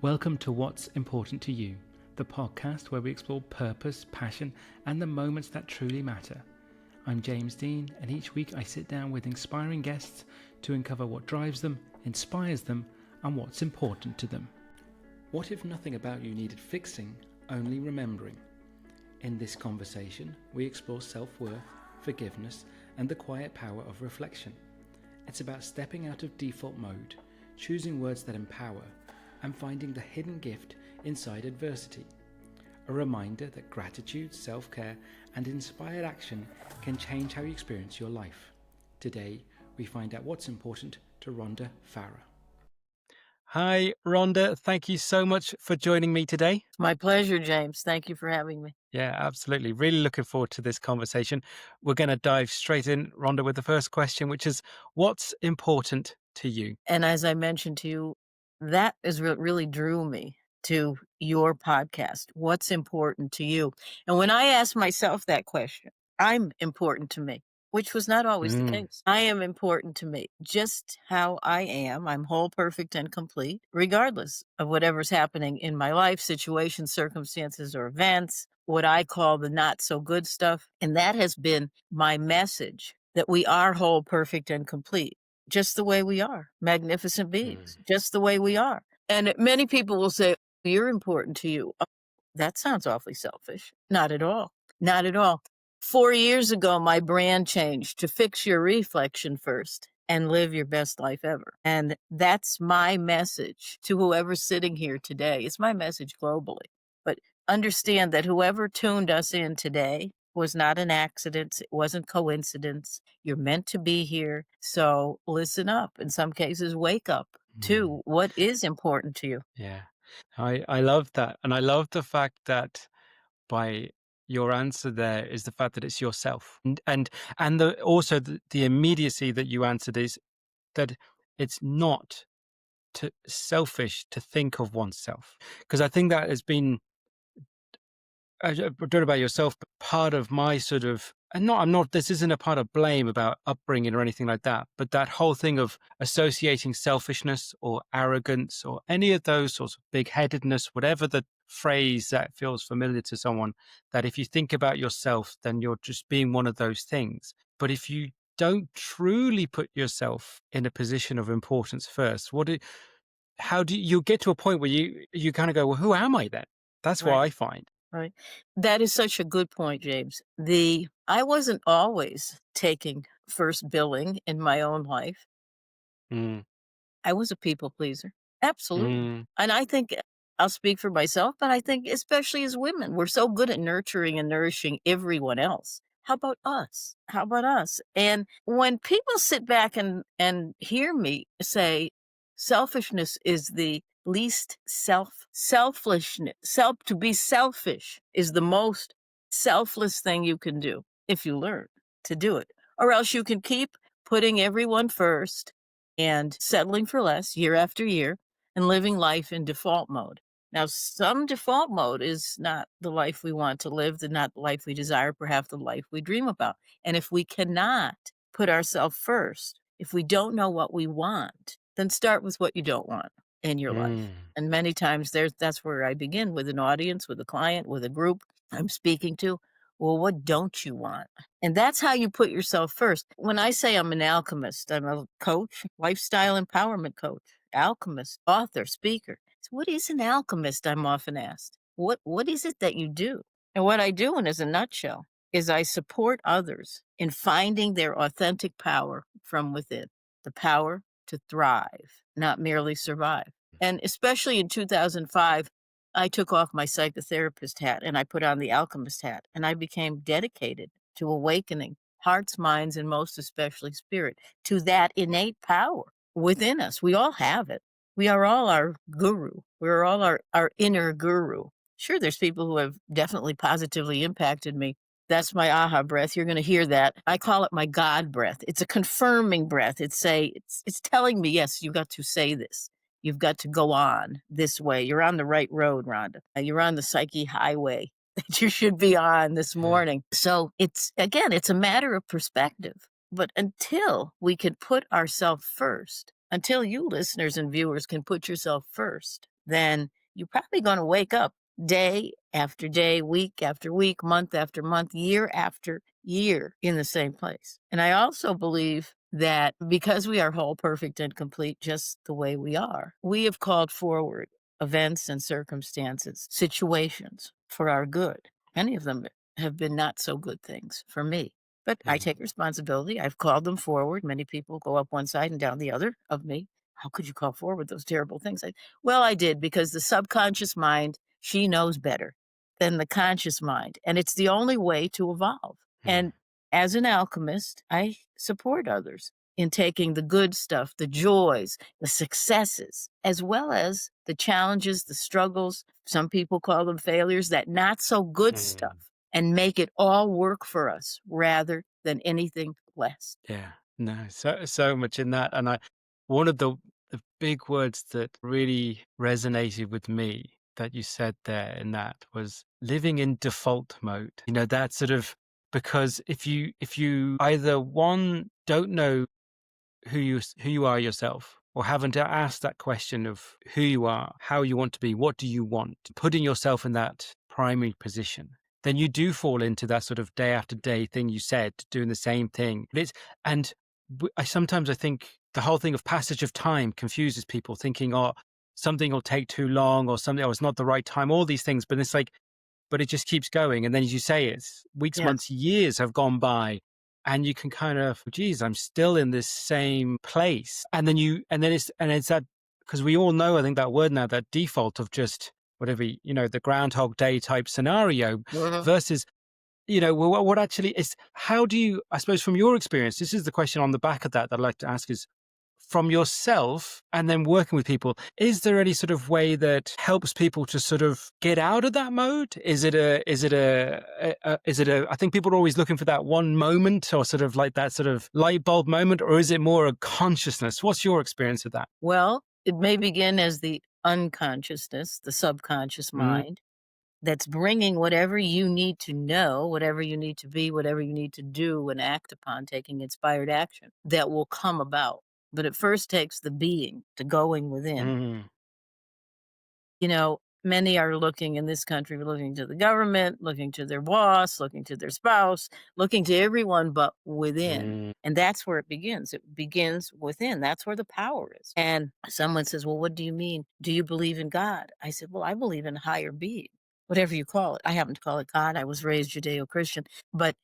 Welcome to What's Important to You, the podcast where we explore purpose, passion, and the moments that truly matter. I'm James Dean, and each week I sit down with inspiring guests to uncover what drives them, inspires them, and what's important to them. What if nothing about you needed fixing, only remembering? In this conversation, we explore self-worth, forgiveness, and the quiet power of reflection. It's about stepping out of default mode, choosing words that empower, and finding the hidden gift inside adversity. A reminder that gratitude, self-care, and inspired action can change how you experience your life. Today, we find out what's important to Rhonda Farrah. Hi, Rhonda. Thank you so much for joining me today. My pleasure, James. Thank you for having me. Yeah, absolutely. Really looking forward to this conversation. We're going to dive straight in, Rhonda, with the first question, which is, what's important to you? And as I mentioned to you, that is what really drew me to your podcast. What's important to you? And when I ask myself that question, I'm important to me, which was not always the case. I am important to me, just how I am. I'm whole, perfect, and complete, regardless of whatever's happening in my life, situations, circumstances, or events, what I call the not so good stuff. And that has been my message, that we are whole, perfect, and complete, just the way we are, magnificent beings, just the way we are. And many people will say, you're important to you. Oh, that sounds awfully selfish. Not at all. Not at all. 4 years ago, my brand changed to fix your reflection first and live your best life ever. And that's my message to whoever's sitting here today. It's my message globally. But understand that whoever tuned us in today was not an accident. It wasn't coincidence. You're meant to be here. So listen up. In some cases, wake up to what is important to you. Yeah, I love that. And I love the fact that by your answer there is the fact that it's yourself. And also the immediacy that you answered is that it's not selfish to think of oneself. Because I think that has been, I don't know about yourself, but part of my sort of, this isn't a part of blame about upbringing or anything like that, but that whole thing of associating selfishness or arrogance or any of those sorts of big-headedness, whatever the phrase that feels familiar to someone, that if you think about yourself, then you're just being one of those things. But if you don't truly put yourself in a position of importance first, how do you get to a point where you kind of go, well, who am I then? That's what I find. Right. That is such a good point, James. I wasn't always taking first billing in my own life. I was a people pleaser. Absolutely. And I think I'll speak for myself, but I think especially as women, we're so good at nurturing and nourishing everyone else. How about us? How about us? And when people sit back and hear me say selfishness is the least selfishness, to be selfish is the most selfless thing you can do if you learn to do it, or else you can keep putting everyone first and settling for less year after year and living life in default mode. Now, some default mode is not the life we want to live, not the life we desire, perhaps the life we dream about. And if we cannot put ourselves first, if we don't know what we want, then start with what you don't want in your life. And many times that's where I begin, with an audience, with a client, with a group I'm speaking to. Well, what don't you want? And that's how you put yourself first. When I say I'm an alchemist, I'm a coach, lifestyle empowerment coach, alchemist, author, speaker. So what is an alchemist? I'm often asked. What is it that you do? And what I do, in as a nutshell, is I support others in finding their authentic power from within, the power to thrive, not merely survive. And especially in 2005, I took off my psychotherapist hat and I put on the alchemist hat, and I became dedicated to awakening hearts, minds, and most especially spirit to that innate power within us. We all have it. We are all our guru. We're all our inner guru. Sure, there's people who have definitely positively impacted me. That's my aha breath. You're going to hear that. I call it my God breath. It's a confirming breath. It's telling me, yes, you got to say this. You've got to go on this way. You're on the right road, Rhonda. You're on the psyche highway that you should be on this morning. So it's a matter of perspective. But until we can put ourselves first, until you listeners and viewers can put yourself first, then you're probably going to wake up day after day, week after week, month after month, year after year in the same place. And I also believe that because we are whole, perfect, and complete just the way we have called forward events and circumstances, situations for our good. Many of them have been not so good things for me. But I Mm, take responsibility. I've called them forward. Many people go up one side and down the other of me. How could you call forward those terrible things? Well, I did because the subconscious mind, she knows better than the conscious mind. And it's the only way to evolve. mm, And as an alchemist, I support others in taking the good stuff, the joys, the successes, as well as the challenges, the struggles. Some people call them failures, that not so good mm. stuff, and make it all work for us rather than anything less. Yeah, no, so much in that, and one of the big words that really resonated with me that you said there in that was living in default mode. You know, that sort of because if you either one don't know who you are yourself, or haven't asked that question of who you are, how you want to be, what do you want, putting yourself in that primary position, then you do fall into that sort of day after day thing you said, doing the same thing. But it's and I sometimes I think the whole thing of passage of time confuses people, thinking, oh, something will take too long, or something, oh, it's not the right time, all these things. But it's like, but it just keeps going. And then, as you say, it's weeks, months, Yes. years have gone by, and you can kind of, geez, I'm still in this same place. And then it's that, because we all know, I think that word now, that default of just whatever, the Groundhog Day type scenario Mhm. versus, well, what actually is, how do you, I suppose, from your experience, this is the question on the back of that I'd like to ask is, from yourself and then working with people, is there any sort of way that helps people to sort of get out of that mode? I think people are always looking for that one moment, or sort of like that sort of light bulb moment, or is it more a consciousness? What's your experience of that? Well, it may begin as the unconsciousness, the subconscious Mm, mind, that's bringing whatever you need to know, whatever you need to be, whatever you need to do and act upon, taking inspired action that will come about. But it first takes the being, the going within. mm, Many are looking in this country, looking to the government, looking to their boss, looking to their spouse, looking to everyone but within. mm, And that's where it begins. It begins within. That's where the power is. And someone says, well, what do you mean? Do you believe in God? I said, well, I believe in a higher being, whatever you call it. I happen to call it God. I was raised Judeo Christian, but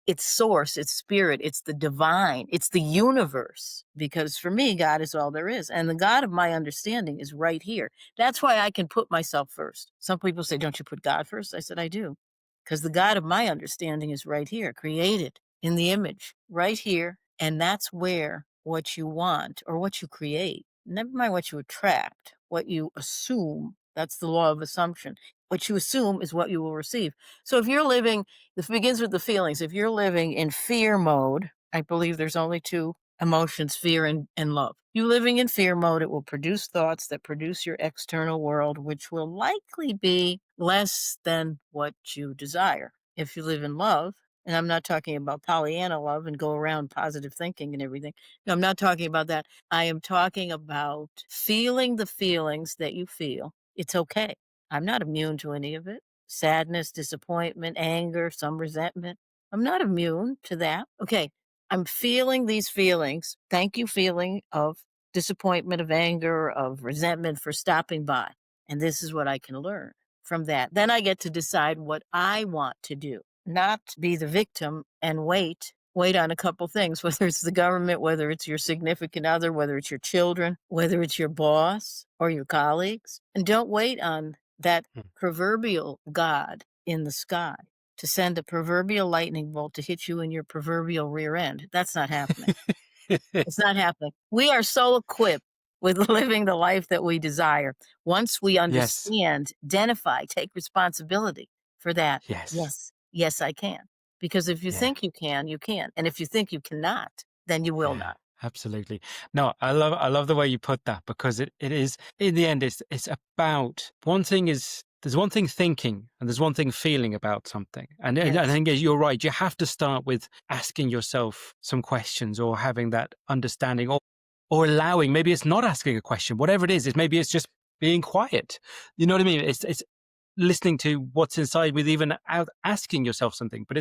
it's source, it's spirit, it's the divine, it's the universe. Because for me, God is all there is. And the God of my understanding is right here. That's why I can put myself first. Some people say, don't you put God first? I said, I do. Because the God of my understanding is right here, created in the image, right here. And that's where what you want or what you create, never mind what you attract, what you assume, that's the law of assumption. What you assume is what you will receive. So if you're living, this begins with the feelings. If you're living in fear mode, I believe there's only two emotions, fear and love. You living in fear mode, it will produce thoughts that produce your external world, which will likely be less than what you desire. If you live in love, and I'm not talking about Pollyanna love and go around positive thinking and everything. No, I'm not talking about that. I am talking about feeling the feelings that you feel. It's okay. I'm not immune to any of it. Sadness, disappointment, anger, some resentment. I'm not immune to that. Okay, I'm feeling these feelings. Thank you, feeling of disappointment, of anger, of resentment for stopping by. And this is what I can learn from that. Then I get to decide what I want to do, not be the victim and wait on a couple things, whether it's the government, whether it's your significant other, whether it's your children, whether it's your boss or your colleagues. And don't wait on that proverbial God in the sky to send a proverbial lightning bolt to hit you in your proverbial rear end. That's not happening. mm. It's not happening. We are so equipped with living the life that we desire. Once we Yes, understand, identify, take responsibility for that. yes, Yes, yes, I can. Because if you yeah. think you can, you can. And if you think you cannot, then you will Yeah, not. absolutely. No, I love the way you put that, because it is, in the end, it's about, one thing is, there's one thing thinking and there's one thing feeling about something. And I Yes. think you're right. You have to start with asking yourself some questions, or having that understanding, or allowing, maybe it's not asking a question, whatever it is, maybe it's just being quiet. You know what I mean? It's listening to what's inside with even out asking yourself something, but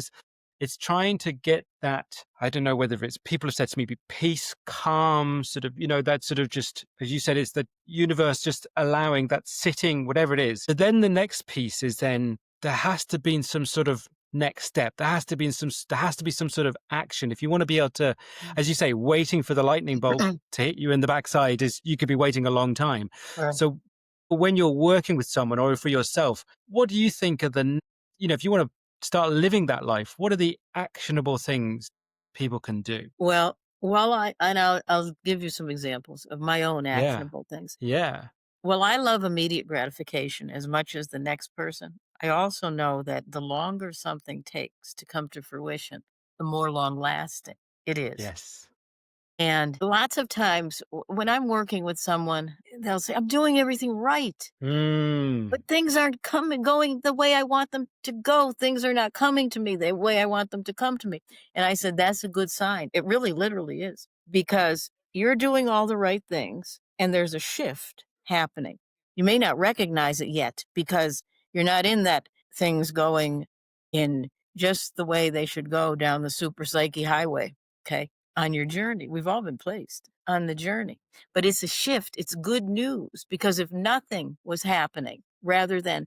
it's trying to get that. I don't know whether it's people have said to me, be peace, calm, sort of, that sort of just, as you said, it's the universe just allowing that sitting, whatever it is. But then the next piece is then there has to be some sort of next step. There has to be some sort of action. If you want to be able to, as you say, waiting for the lightning bolt to hit you in the backside is you could be waiting a long time. Right. So when you're working with someone or for yourself, what do you think are if you want to start living that life, what are the actionable things people can do? I'll give you some examples of my own Yeah. actionable things. Yeah. Well, I love immediate gratification as much as the next person. I also know that the longer something takes to come to fruition, the more long lasting it is. Yes. And lots of times when I'm working with someone, they'll say, I'm doing everything right. Mm. But things aren't going the way I want them to go. Things are not coming to me the way I want them to come to me. And I said, that's a good sign. It really literally is because you're doing all the right things and there's a shift happening. You may not recognize it yet because you're not in that things going in just the way they should go down the super psyche highway. Okay. On your journey. We've all been placed on the journey, but it's a shift. It's good news because if nothing was happening, rather than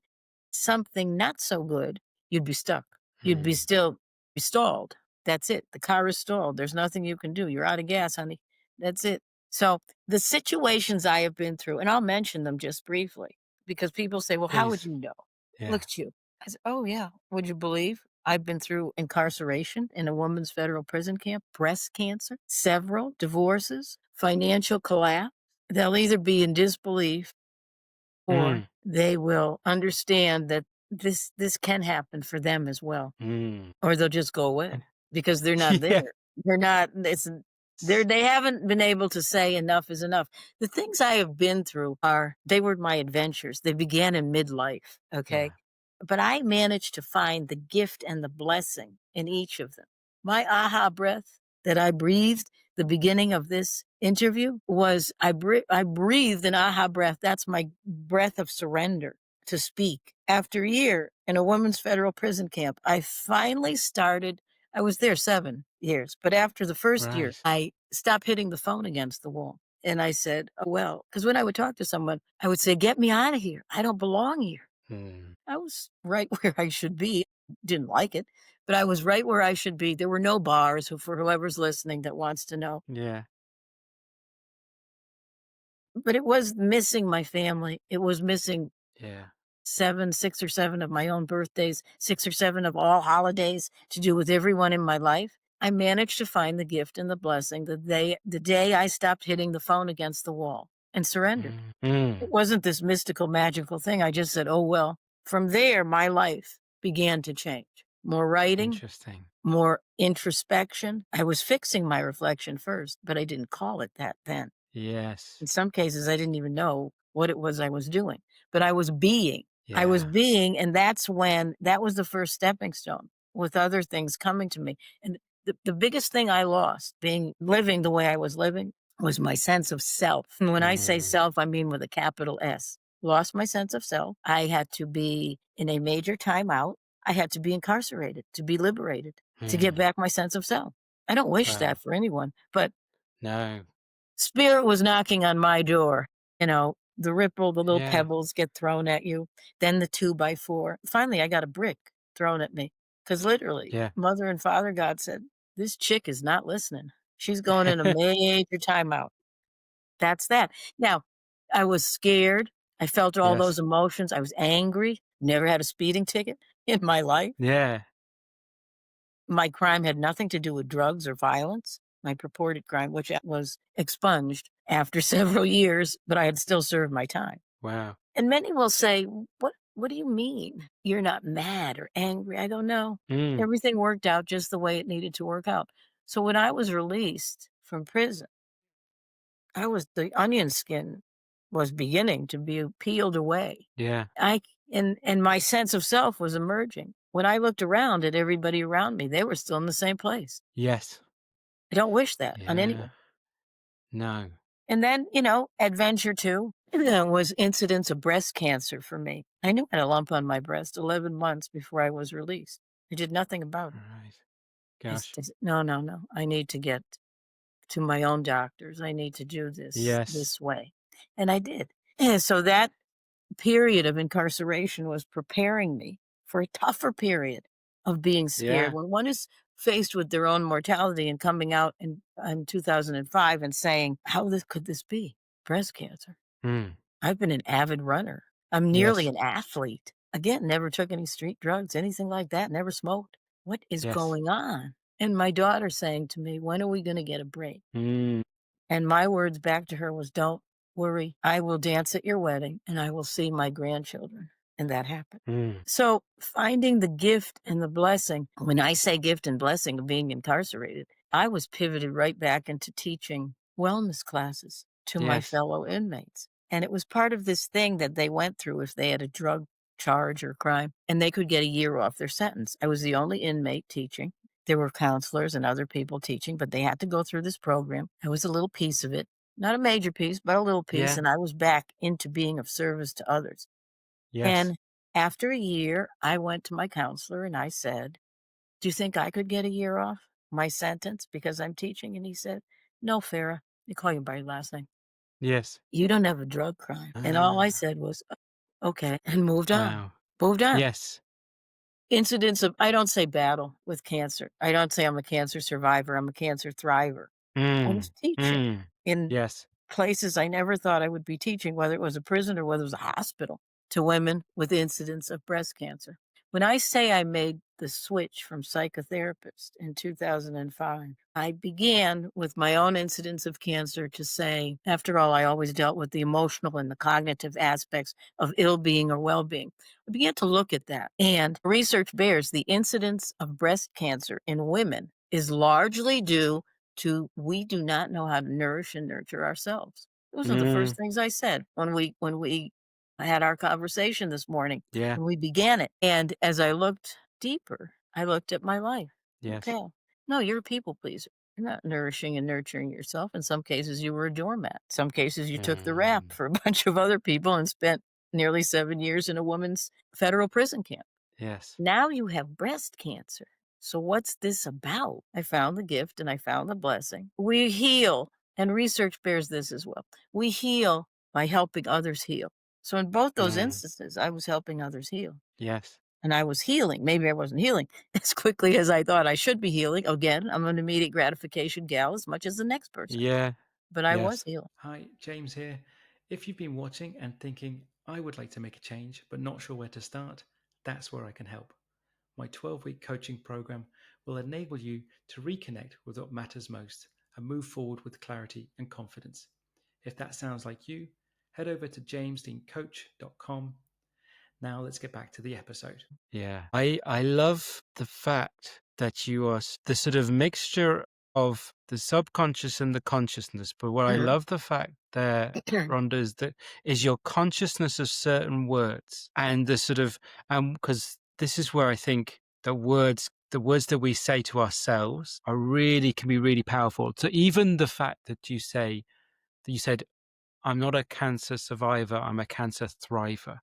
something not so good, you'd be stuck. You'd be Mm. still be stalled. That's it. The car is stalled. There's nothing you can do. You're out of gas, honey. That's it. So the situations I have been through, and I'll mention them just briefly because people say, well, how would Please. you know? Look Yeah. at you. I said, oh, yeah. Would you believe I've been through incarceration in a woman's federal prison camp, breast cancer, several divorces, financial collapse? They'll either be in disbelief or Mm. they will understand that this can happen for them as well, Mm. or they'll just go And away because they're not yes. there. They're not they haven't been able to say enough is enough. The things I have been through they were my adventures. They began in midlife, okay? Yeah. But I managed to find the gift and the blessing in each of them. My aha breath that I breathed the beginning of this interview was I breathed an aha breath. That's my breath of surrender to speak. After a year in a women's federal prison camp, I finally started. I was there 7 years, but after the first year, Right. I stopped hitting the phone against the wall. And I said, oh, well, because when I would talk to someone, I would say, get me out of here. I don't belong here. Mm. I was right where I should be. Didn't like it, but I was right where I should be. There were no bars for whoever's listening that wants to know. Yeah. But it was missing my family. It was missing Yeah. 6 or 7 of my own birthdays, 6 or 7 of all holidays to do with everyone in my life. I managed to find the gift and the blessing the day I stopped hitting the phone against the wall and surrendered. Mm. It Mm. wasn't this mystical, magical thing. I just said, oh, well. From there, my life began to change. More writing, Interesting. more introspection. I was fixing my reflection first, but I didn't call it that then. Yes. In some cases, I didn't even know what it was I was doing, but I was being. I was Yeah. being, and that was the first stepping stone with other things coming to me. And the biggest thing I lost living the way I was living was my sense of self. And when I say Mm. self, I mean with a capital S. Lost my sense of self. I had to be in a major timeout. I had to be incarcerated to be liberated, to get Mm. back my sense of self. I don't wish Wow. that for anyone, but No. spirit was knocking on my door. The ripple, the little Yeah. pebbles get thrown at you, then the 2 by 4. Finally, I got a brick thrown at me because literally, Yeah. mother and father God said, this chick is not listening. She's going in a major timeout. That's that. Now, I was scared. I felt all those Yes. emotions. I was angry. Never had a speeding ticket in my life. Yeah. My crime had nothing to do with drugs or violence. My purported crime, which was expunged after several years, but I had still served my time. Wow. And many will say, what do you mean? You're not mad or angry? I don't know. Mm. Everything worked out just the way it needed to work out. So when I was released from prison, the onion skin was beginning to be peeled away. Yeah. I and my sense of self was emerging. When I looked around at everybody around me, they were still in the same place. Yes. I don't wish that on Yeah. anyone. No. And then, adventure too. That was incidents of breast cancer for me. I knew I had a lump on my breast 11 months before I was released. I did nothing about it. Right. I Gosh. said, "No, no, no. I need to get to my own doctors. I need to do Yes. this way." And I did. And so that period of incarceration was preparing me for a tougher period of being scared. Yeah. When one is faced with their own mortality and coming out in 2005 and saying, "How this could this be? Breast cancer." Mm. I've been an avid runner. I'm nearly Yes. an athlete. Again, never took any street drugs, anything like that, never smoked. What is Yes. going on? And my daughter saying to me, "When are we gonna get a break?" Mm. And my words back to her was, "Don't worry. I will dance at your wedding and I will see my grandchildren." And that happened. Mm. So finding the gift and the blessing, when I say gift and blessing of being incarcerated, I was pivoted right back into teaching wellness classes to my Yes. fellow inmates. And it was part of this thing that they went through if they had a drug charge or crime, and they could get a year off their sentence. I was the only inmate teaching. There were counselors and other people teaching, but they had to go through this program. I was a little piece of it, not a major piece, but a little piece. Yeah. And I was back into being of service to others. Yes. And after a year, I went to my counselor and I said, "Do you think I could get a year off my sentence because I'm teaching?" And he said, "No, Farrah." They call you by your last name. Yes. "You don't have a drug crime." And all I Ah. said was, Okay, and moved on. Wow. Moved on. Yes. Incidents of I don't say battle with cancer. I don't say I'm a cancer survivor. I'm a cancer thriver. I was Mm. teaching Mm. in Yes. places I never thought I would be teaching, whether it was a prison or whether it was a hospital, to women with incidents of breast cancer. When I say I made the switch from psychotherapist in 2005, I began with my own incidents of cancer to say, after all, I always dealt with the emotional and the cognitive aspects of ill being or well being. I began to look at that. And research bears the incidence of breast cancer in women is largely due to we do not know how to nourish and nurture ourselves. Those are the Mm. first things I said when we had our conversation this morning, Yeah. when we began it. And as I looked deeper, I looked at my life. Yes. Okay. No, you're a people pleaser. You're not nourishing and nurturing yourself. In some cases, you were a doormat. Some cases, you took the rap Mm. for a bunch of other people and spent nearly 7 years in a woman's federal prison camp. Yes. Now you have breast cancer. So what's this about? I found the gift and I found the blessing. We heal, and research bears this as well. We heal by helping others heal. So in both those Mm. instances, I was helping others heal. Yes. And I was healing. Maybe I wasn't healing as quickly as I thought I should be healing. Again, I'm an immediate gratification gal as much as the next person, Yeah. but I was Yes. healing. Hi, James here. If you've been watching and thinking, I would like to make a change, but not sure where to start, that's where I can help. My 12-week coaching program will enable you to reconnect with what matters most and move forward with clarity and confidence. If that sounds like you, head over to jamesdeancoach.com. Now let's get back to the episode. Yeah. I love the fact that you are the sort of mixture of the subconscious and the consciousness. But what I Mhm. love the fact there, Rhonda, is that is your consciousness of certain words and the sort of because this is where I think the words that we say to ourselves are really can be really powerful. So even the fact that you said, I'm not a cancer survivor, I'm a cancer thriver.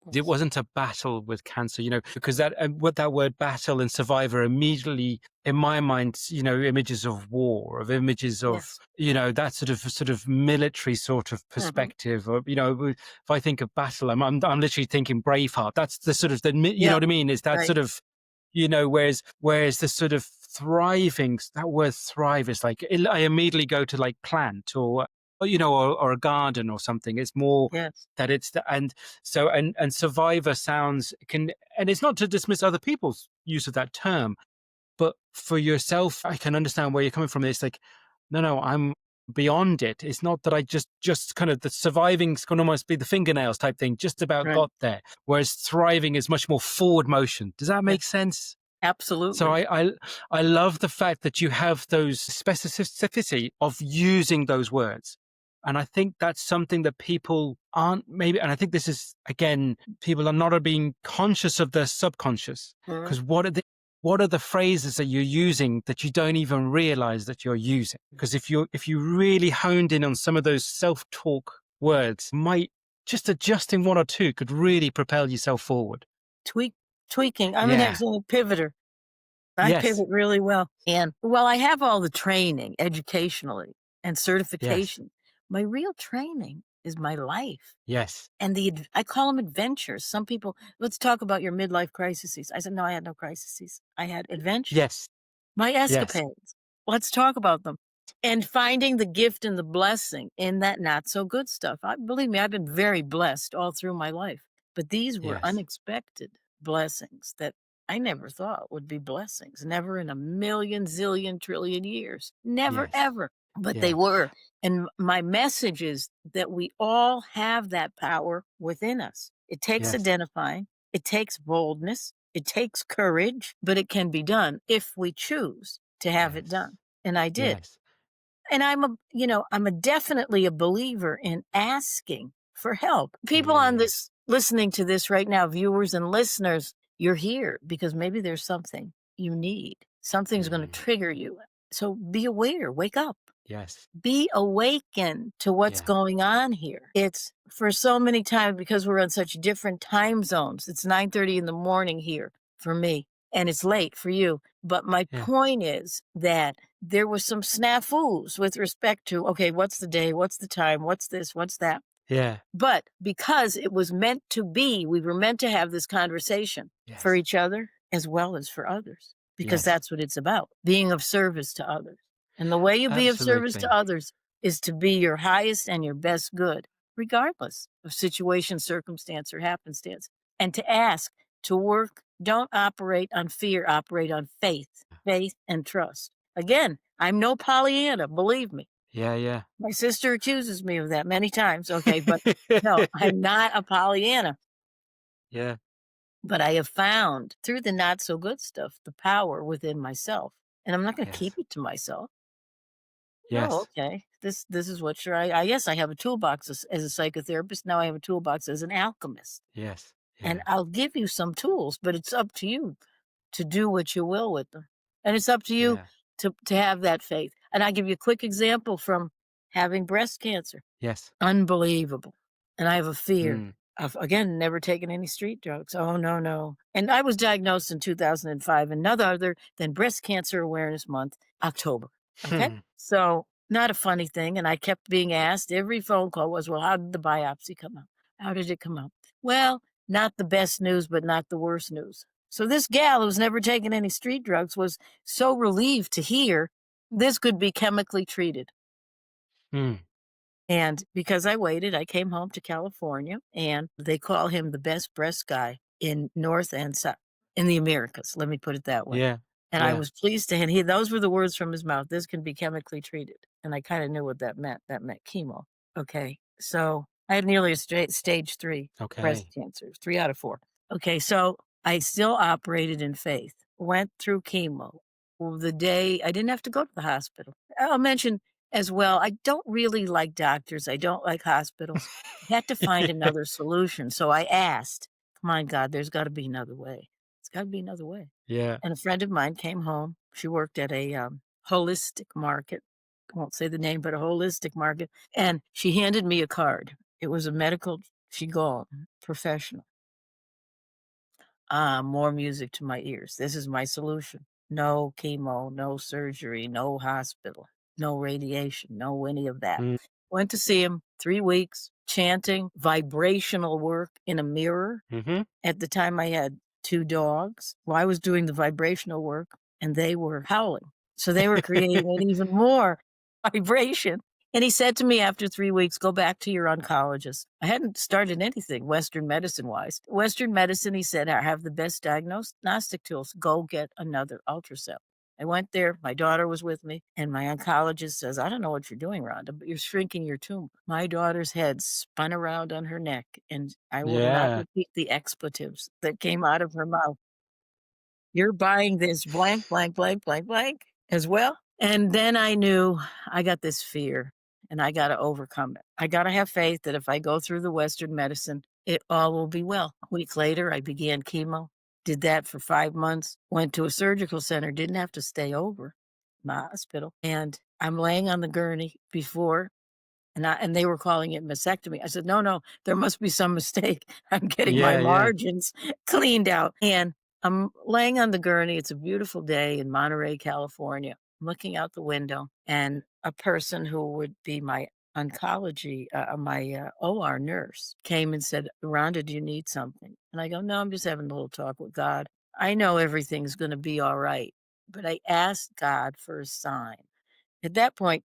It Yes. wasn't a battle with cancer, because that what that word battle and survivor immediately, in my mind, images of war, of images of, Yes. that sort of military sort of Mhm. perspective. Or, if I think of battle, I'm literally thinking Braveheart. That's the sort of you know Yeah. what I mean? Is that Right. sort of, whereas the sort of thriving, that word thrive is like I immediately go to like plant or a garden or something. It's more Yes. that it's the and so and survivor sounds can, and it's not to dismiss other people's use of that term, but for yourself I can understand where you're coming from. It's like, no, I'm beyond it. It's not that I just kind of, the surviving's can almost be the fingernails type thing, just about Right. got there, whereas thriving is much more forward motion. Does that make Yes. sense? So Absolutely. I love the fact that you have those specificity of using those words. And I think that's something that people aren't maybe, and I think this is, again, people are not being conscious of their subconscious. Mhm. Because what are the phrases that you're using that you don't even realize that you're using? Because if you really honed in on some of those self-talk words, might just adjusting one or two could really propel yourself forward. Tweak tweaking. I'm an Yeah. excellent pivoter. I Yes. pivot really well. And while I have all the training educationally and Yes. certification, my real training is my life. Yes. And I call them adventures. Some people, let's talk about your midlife crises. I said, no, I had no crises. I had adventures, Yes. my Yes. escapades. Let's talk about them. And finding the gift and the blessing in that not so good stuff. Believe me, I've been very blessed all through my life, but these were Yes. unexpected blessings that I never thought would be blessings. Never in a million, zillion, trillion years. Never, Yes. ever. But they Yeah. were. And my message is that we all have that power within us. It takes Yes. identifying, it takes boldness, it takes courage, but it can be done if we choose to have it Yes. done. And I did. Yes. And I'm a definitely a believer in asking for help. People on Mm. this listening to this right now, viewers and listeners, you're here because maybe there's something you need. Something's going to Mm. trigger you. So be aware, wake up. Yes. Be awakened to what's Yeah. going on here. It's for so many times because we're on such different time zones. It's 9:30 in the morning here for me, and it's late for you. But my Yeah. point is that there was some snafus with respect to, okay, what's the day? What's the time? What's this? What's that? Yeah. But because it was meant to be, we were meant to have this conversation for Yes. each other as well as for others, because Yes. that's what it's about, being of service to others. And the way you be of service to Absolutely. others is to be your highest and your best good, regardless of situation, circumstance, or happenstance. And to ask, to work, don't operate on fear, operate on faith and trust. Again, I'm no Pollyanna, believe me. Yeah. Yeah. My sister accuses me of that many times, okay, but no, I'm not a Pollyanna, Yeah. but I have found through the not so good stuff, the power within myself, and I'm not gonna keep Yes. it to myself. Oh, Yes. okay. This is what sure I yes, I have a toolbox as a psychotherapist, now I have a toolbox as an alchemist, Yes. and Yeah. I'll give you some tools, but it's up to you to do what you will with them, and it's up to you Yeah. to have that faith, and I'll give you a quick example from having breast cancer. Yes. Unbelievable. And I have a fear Mm. of, again, never taking any street drugs. Oh, no, no. And I was diagnosed in 2005, and none other than Breast Cancer Awareness Month, October. Okay. So, not a funny thing. And I kept being asked, every phone call was, well, how did the biopsy come out? How did it come out? Well, not the best news, but not the worst news. So, this gal who's never taken any street drugs was so relieved to hear this could be chemically treated. Mm. And because I waited, I came home to California, and they call him the best breast guy in North and South in the Americas, let me put it that way. Yeah. And I Yeah. was pleased to and he those were the words from his mouth, "This can be chemically treated." And I kinda knew what that meant. That meant chemo. Okay, so I had nearly a stage 3 breast Okay. cancer, 3 out of 4. Okay, so I still operated in faith, went through chemo. Well, the day I didn't have to go to the hospital. I'll mention as well, I don't really like doctors, I don't like hospitals. I had to find another solution, so I asked, "Come on, God, there's gotta be another way. It's gotta be another way." Yeah. And a friend of mine came home. She worked at a, holistic market. I won't say the name, but a holistic market, and she handed me a card. It was a medical qigong professional. Ah, more music to my ears. This is my solution. No chemo, no surgery, no hospital, no radiation, no any of that. Mm. Went to see him 3 weeks, chanting, vibrational work in a mirror. Mhm. At the time, I had 2 dogs. Well, I was doing the vibrational work, and they were howling. So they were creating an even more vibration. And he said to me after 3 weeks, "Go back to your oncologist." I hadn't started anything Western medicine-wise. Western medicine, he said, "I have the best diagnostic tools. Go get another ultrasound." I went there, my daughter was with me, and my oncologist says, "I don't know what you're doing, Rhonda, but you're shrinking your tumor." My daughter's head spun around on her neck, and I will not Yeah. repeat the expletives that came out of her mouth. "You're buying this blank, blank, blank, blank, blank as well?" And then I knew I got this fear, and I gotta overcome it. I gotta have faith that if I go through the Western medicine, it all will be well. A week later, I began chemo, did that for 5 months, went to a surgical center, didn't have to stay over in the hospital, and I'm laying on the gurney before and they were calling it mastectomy. I said, "No, no, there must be some mistake. I'm getting my Yeah, yeah. margins cleaned out." And I'm laying on the gurney. It's a beautiful day in Monterey, California. I'm looking out the window, and a person who would be my OR nurse came and said, "Rhonda, do you need something?" And I go, "No, I'm just having a little talk with God. I know everything's gonna be all right." But I asked God for a sign. At that point,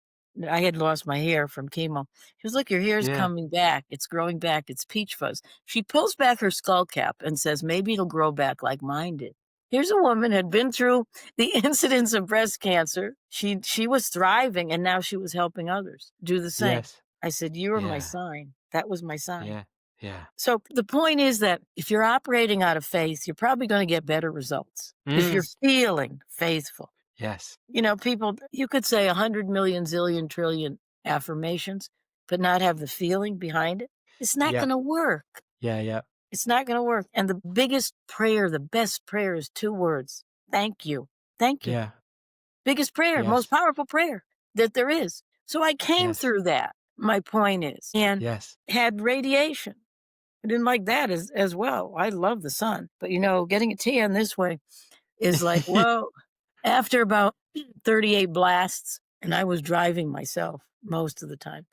I had lost my hair from chemo. She goes, "Look, your hair is Yeah. coming back. It's growing back. It's peach fuzz." She pulls back her skull cap and says, "Maybe it'll grow back like mine did." Here's a woman had been through the incidence of breast cancer. She was thriving, and now she was helping others do the same. Yes. I said, "You are my Yeah. sign." That was my sign. Yeah. Yeah. So the point is that if you're operating out of faith, you're probably gonna get better results if Mm. you're feeling faithful. Yes. People, you could say 100 million, zillion, trillion affirmations, but not have the feeling behind it. It's not Yeah. going to work. Yeah. Yeah. It's not going to work. And the biggest prayer, the best prayer is two words: thank you. Thank you. Yeah. Biggest prayer, most Yes. powerful prayer that there is. So I came Yes. through that. My point is, and Yes. had radiation. I didn't like that as well. I love the sun, but getting a tan this way is like, whoa. After about 38 blasts, and I was driving myself most of the time,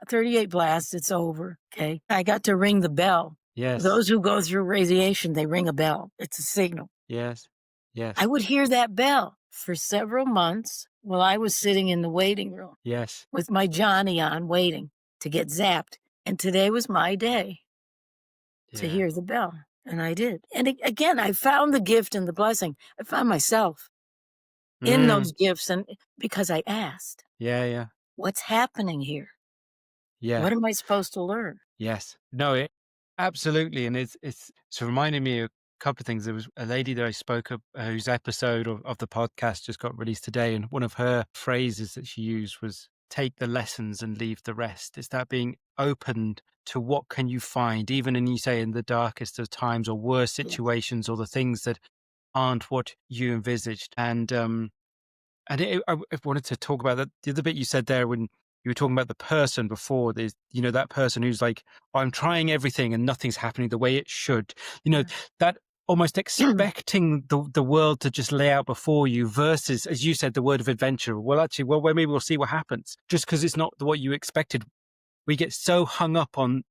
38 blasts, it's over, okay? I got to ring the bell. Yes. Those who go through radiation, they ring a bell. It's a signal. Yes. I Yes. would hear that bell for several months while I was sitting in the waiting room Yes. with my Johnny on waiting to get zapped. And today was my day to Yeah. hear the bell. And I did. And again, I found the gift and the blessing. I found myself in Mm. those gifts, and because I asked, Yeah. Yeah. "What's happening here? Yeah. What am I supposed to learn?" Yes. No, absolutely, and it's reminding me of a couple of things. There was a lady that I spoke of whose episode of the podcast just got released today, and one of her phrases that she used was "take the lessons and leave the rest." It's that being opened to what can you find, even in you say in the darkest of times or worst Yeah, situations, or the things that aren't what you envisaged, and I wanted to talk about that. The other bit you said there when you were talking about the person before, there's, that person who's like, I'm trying everything and nothing's happening the way it should. You know, yeah. that almost expecting the world to just lay out before you versus, as you said, the word of adventure. Well, actually, well, maybe we'll see what happens just because it's not what you expected. We get so hung up on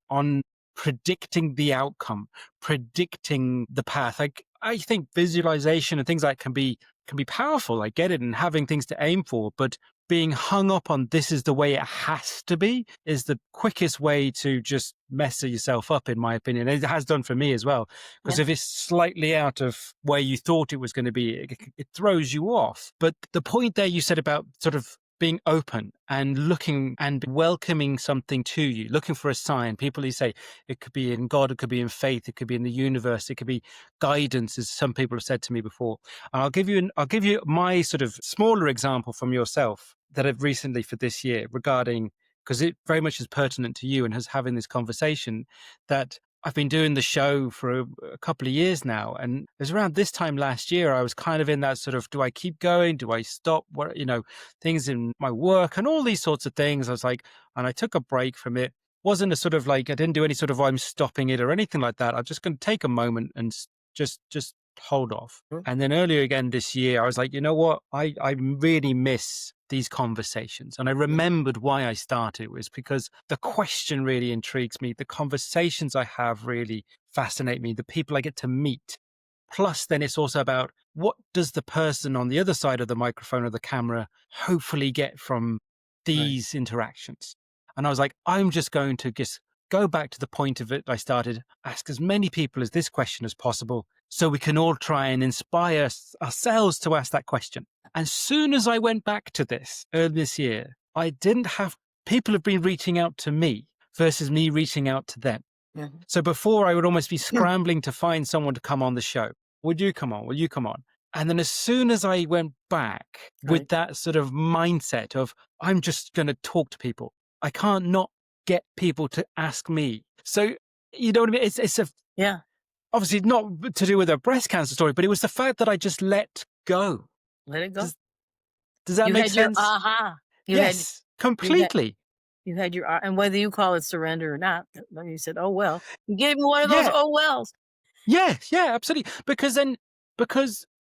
predicting the outcome, predicting the path. Like I think visualization and things like can be powerful. I get it, and having things to aim for, but being hung up on this is the way it has to be is the quickest way to just mess yourself up, in my opinion. It has done for me as well. Because Yeah, if it's slightly out of where you thought it was going to be, it throws you off. But the point there you said about sort of being open and looking and welcoming something to you, looking for a sign. People who say it could be in God, it could be in faith, it could be in the universe, it could be guidance, as some people have said to me before. And I'll give you my sort of smaller example from yourself that I've recently for this year regarding, because it very much is pertinent to you and has having this conversation, that I've been doing the show for a couple of years now. And it was around this time last year, I was kind of in that sort of, do I keep going? Do I stop? What, things in my work and all these sorts of things. I was like, and I took a break from it. Wasn't a sort of like, I didn't do any sort of, I'm stopping it or anything like that. I'm just going to take a moment and just hold off. mm, And then earlier again this year, I was like, you know what? I really miss these conversations. And I yeah, remembered why I started. It was because the question really intrigues me. The conversations I have really fascinate me. The people I get to meet. Plus, then it's also about what does the person on the other side of the microphone or the camera hopefully get from right. these interactions. And I was like, I'm just going to just go back to the point of it I started, ask as many people as this question as possible, so we can all try and inspire ourselves to ask that question. And soon as I went back to this earlier this year, I didn't have people have been reaching out to me versus me reaching out to them. Mhm. So before I would almost be scrambling to find someone to come on the show. Would you come on? Will you come on? And then as soon as I went back with Right. that sort of mindset of, I'm just going to talk to people, I can't not get people to ask me. So, you know what I mean? It's Yeah, obviously not to do with a breast cancer story, but it was the fact that I just let go. let it go. Does, does that You make had your sense? aha. You had Yes, you had completely. You had your and whether you call it surrender or not, you said, "Oh, well." You gave me one of those Yeah. "oh, wells." Yeah, yeah, absolutely. Because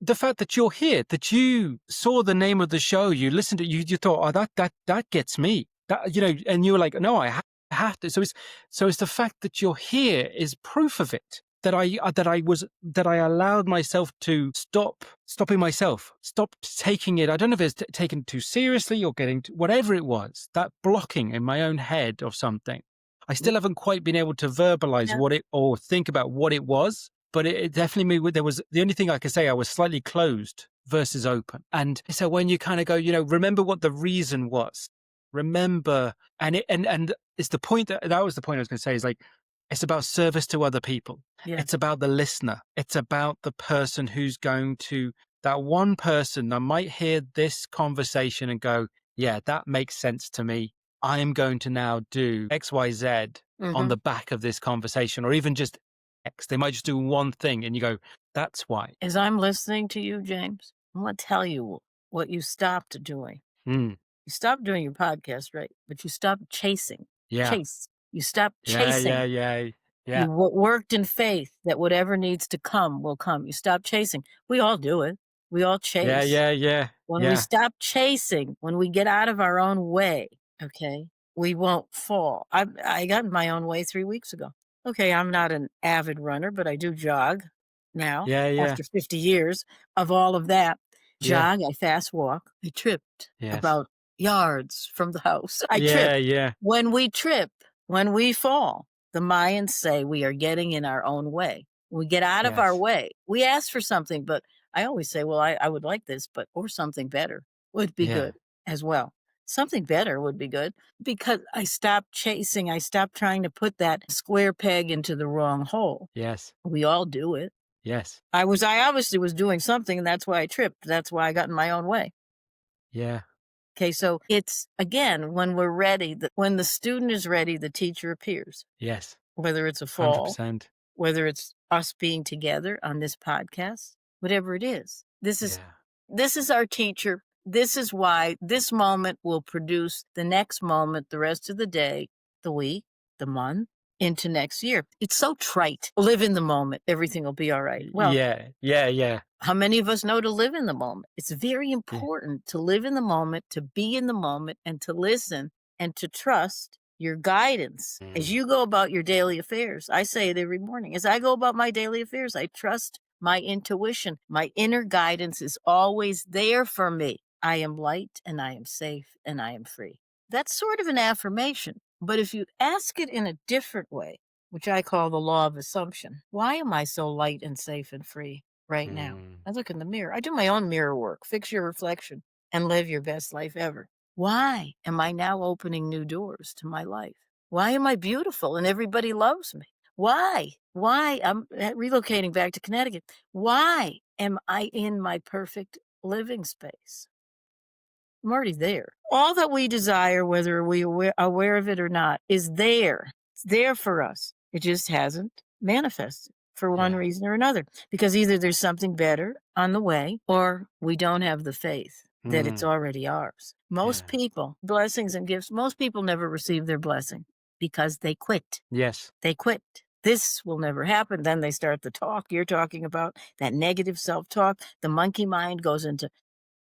the fact that you're here, that you saw the name of the show, you listened to you thought, oh, that gets me. That and you were like, no, have to. So it's the fact that you're here is proof of it. That I allowed myself to stopping myself, stop taking it. I don't know if it's taken too seriously or getting whatever it was, that blocking in my own head of something. I Yeah, still haven't quite been able to verbalize yeah, what it or think about what it was, but it definitely there was the only thing I could say I was slightly closed versus open. And so when you kind of go, remember what the reason was. Remember, and it's the point that was the point I was going to say is like it's about service to other people. yeah. It's about the listener. It's about the person who's going to that one person that might hear this conversation and go, yeah, that makes sense to me. I am going to now do XYZ on Mhm. the back of this conversation, or even just X. They might just do one thing and you go, that's why. As I'm listening to you, James, I'm gonna tell you what you stopped doing. Mm, You stopped doing your podcast, right? But you stopped chasing. yeah. Chase. You stopped Yeah. Yeah. chasing. Yeah. You Yeah. worked in faith that whatever needs to come will come. You stopped chasing. We all do it. We all Yeah. chase. Yeah. Yeah. When we Yeah. stop chasing, when we get out of our own way, okay, we won't fall. I got in my own way 3 weeks ago. Okay, I'm not an avid runner, but I do jog now Yeah. Yeah. after 50 years of all of that. Yeah. Jog, I fast walk. I tripped Yes. about yards from the house. I Yeah. tripped. Yeah. When we trip, when we fall, the Mayans say we are getting in our own way. We get out of our Yes. way. We ask for something, but I always say, well, I would like this, but or something better would be Yeah. good as well. Something better would be good because I stopped chasing. I stopped trying to put that square peg into the wrong hole. Yes. We all do it. Yes. I obviously was doing something, and that's why I tripped. That's why I got in my own way. Yeah. Okay, so it's again when we're ready, when the student is ready, the teacher appears. Yes. Whether it's a fall, 100%. whether it's us being together on this podcast, whatever it is. Yeah. This is our teacher. This is why this moment will produce the next moment, the rest of the day, the week, the month, into next year. It's so trite. Live in the moment. Everything will be all right. Well, Yeah. Yeah. Yeah. how many of us know to live in the moment? It's very Yeah. important to live in the moment, to be in the moment, and to listen and to trust your guidance as Mm. you go about your daily affairs. I say it every morning. As I go about my daily affairs, I trust my intuition. My inner guidance is always there for me. I am light and I am safe and I am free. That's sort of an affirmation. But if you ask it in a different way, which I call the law of assumption, why am I so light and safe and free right now? Mm. I look in the mirror. I do my own mirror work. Fix your reflection and live your best life ever. Why am I now opening new doors to my life? Why am I beautiful and everybody loves me? Why? Why? I'm relocating back to Connecticut. Why am I in my perfect living space? I'm already there. All that we desire, whether we are aware of it or not, is there. It's there for us. It just hasn't manifested for one Yeah. reason or another because either there's something better on the way or we don't have the faith that it's Mm. already ours. Most Yeah. people, blessings and gifts, most people never receive their blessing because they quit. Yes. They quit. This will never happen. Then they start the talk you're talking about, that negative self talk. The monkey mind goes into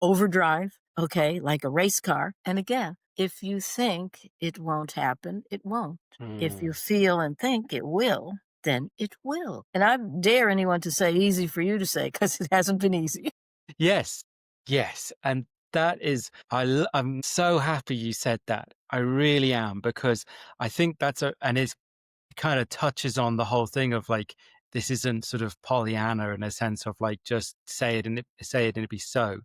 overdrive, okay, like a race car. And again, if you think it won't happen, it won't. If you Mm. feel and think it will, then it will. And I dare anyone to say easy for you to say because it hasn't been easy. Yes. Yes. And that is, I'm so happy you said that. I really am, because I think and it kind of touches on the whole thing of like, this isn't sort of Pollyanna in a sense of like, just say it and it be so.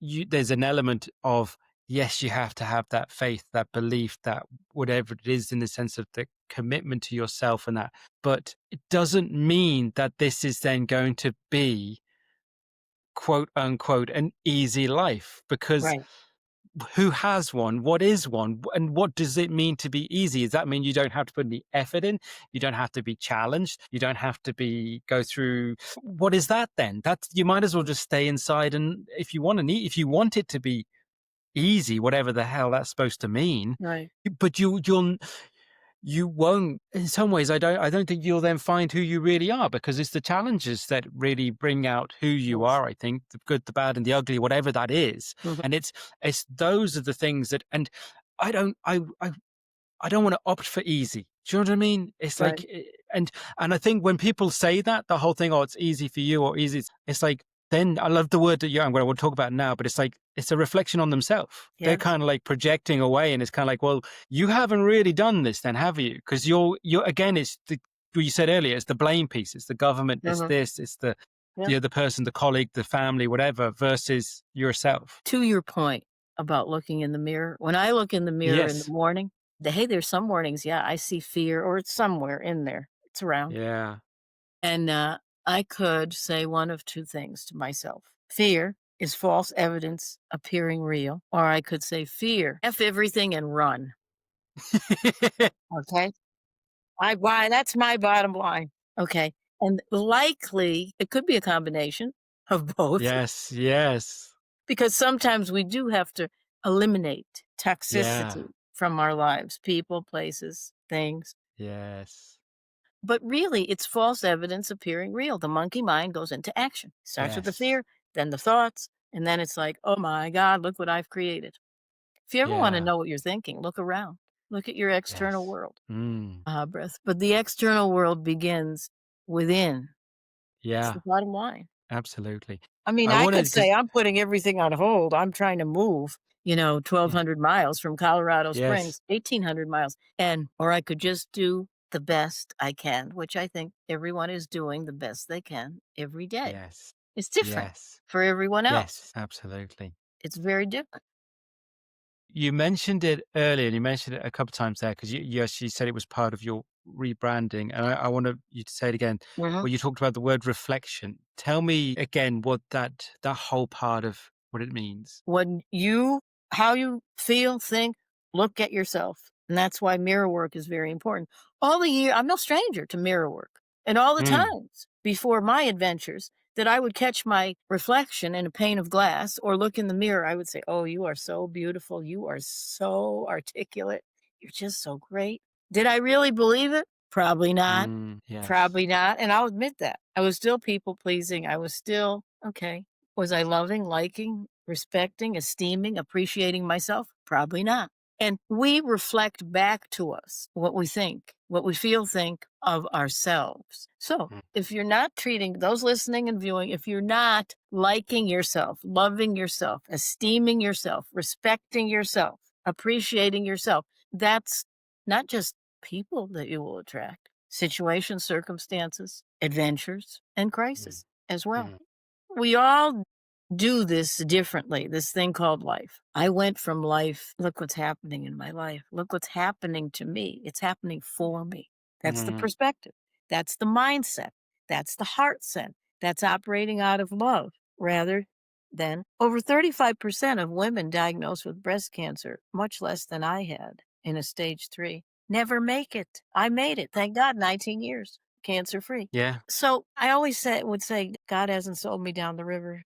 There's an element of, yes, you have to have that faith, that belief, that whatever it is in the sense of the commitment to yourself and that, but it doesn't mean that this is then going to be quote unquote an easy life, because Right. who has one? What is one? And what does it mean to be easy? Does that mean you don't have to put any effort in? You don't have to be challenged. You don't have to go through. What is that then? You might as well just stay inside. And if you want it to be easy, whatever the hell that's supposed to mean. Right. But you won't, in some ways, I don't think you'll then find who you really are, because it's the challenges that really bring out who you Yes. are, I think, the good, the bad, and the ugly, whatever that is. Mhm. And it's those are the things that, and I don't I don't want to opt for easy. Do you know what I mean? It's Right. like, and I think when people say that, the whole thing, oh, it's easy for you or easy, it's like, then I love the word that I'm going to talk about now, but it's like, it's a reflection on themselves. They're Yes. kind of like projecting away, and it's kind of like, well, you haven't really done this, then, have you? Because you're again, it's the what you said earlier, it's the blame piece, it's the government, it's Mhm. this, it's Yeah. the other person, the colleague, the family, whatever, versus yourself. To your point about looking in the mirror, when I look in the mirror in the Yes. morning, hey, there's some mornings, yeah, I see fear or it's somewhere in there. It's around. Yeah. And I could say one of two things to myself. Fear is false evidence appearing real. Or I could say fear, F everything and run. Okay. Why that's my bottom line. Okay. And likely it could be a combination of both Yes. Yes. because sometimes we do have to eliminate Yeah. toxicity from our lives, people, places, things. Yes. But really, it's false evidence appearing real. The monkey mind goes into action. Starts with the Yes. fear, then the thoughts, and then it's like, oh my God, look what I've created. If you ever want to Yeah. know what you're thinking, look around. Look at your external Yes. world. Mm. Breath. But the external world begins within. It's Yeah, the bottom line. absolutely. I mean, I I could wanted to say I'm putting everything on hold. I'm trying to move, yeah, 1,200 miles from Colorado yes, Springs, 1,800 miles. Or I could just do the best I can, which I think everyone is doing the best they can every day. yes, It's different yes, for everyone else. yes, absolutely. It's very different. You mentioned it earlier, and you mentioned it a couple of times there, because you said it was part of your rebranding, and I want you to say it again. Mhm. Where you talked about the word reflection. Tell me again what that whole part of what it means. When you how you feel, think, look at yourself, and that's why mirror work is very important. All the year I'm no stranger to mirror work, and all the Mm, times before my adventures that I would catch my reflection in a pane of glass or look in the mirror, I would say, "Oh, you are so beautiful. You are so articulate. You're just so great." Did I really believe it? Probably not. yes, Probably not, and I'll admit that. I was still people pleasing. I was still okay. Was I loving, liking, respecting, esteeming, appreciating myself? Probably not. And we reflect back to us what we think, what we feel, think of ourselves. So mm, if you're not treating those listening and viewing, if you're not liking yourself, loving yourself, esteeming yourself, respecting yourself, appreciating yourself, that's not just people that you will attract, situations, circumstances, adventures, and mm, crisis as well. mm, We all do this differently, this thing called life. I went from life, look what's happening in my life. Look what's happening to me. It's happening for me. That's the mm, perspective. That's the mindset. That's the heart set. That's operating out of love rather than over 35% of women diagnosed with breast cancer, much less than I had in a stage 3, never make it. I made it. Thank God, 19 years cancer free. yeah, So I always would say, God hasn't sold me down the river.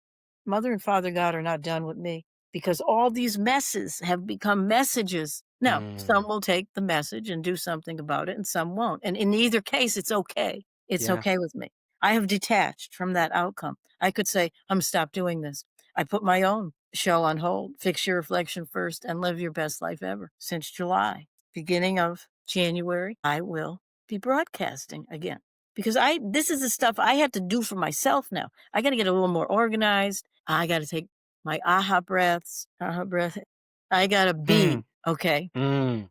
Mother and Father God are not done with me because all these messes have become messages. Now, some mm, will take the message and do something about it, and some won't. And in either case, it's okay. It's yeah, okay with me. I have detached from that outcome. I could say, I'm stop doing this. I put my own show on hold. Fix your reflection first and live your best life ever. Since July, beginning of January, I will be broadcasting again because this is the stuff I have to do for myself now. I got to get a little more organized. I got to take my aha breaths, aha breath. I got to mm, be okay. mm,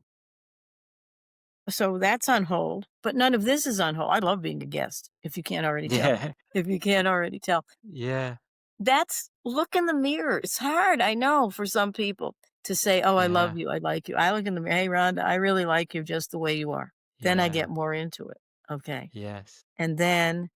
So that's on hold, but none of this is on hold. I love being a guest. If you can't already tell. yeah, If you can't already tell. yeah, That's look in the mirror. It's hard, I know, for some people to say, "Oh, I love yeah, you. I like you." I look in the mirror, "Hey, Rhonda, I really like you just the way you are." Then I yeah, get more into it. Okay. yes, And then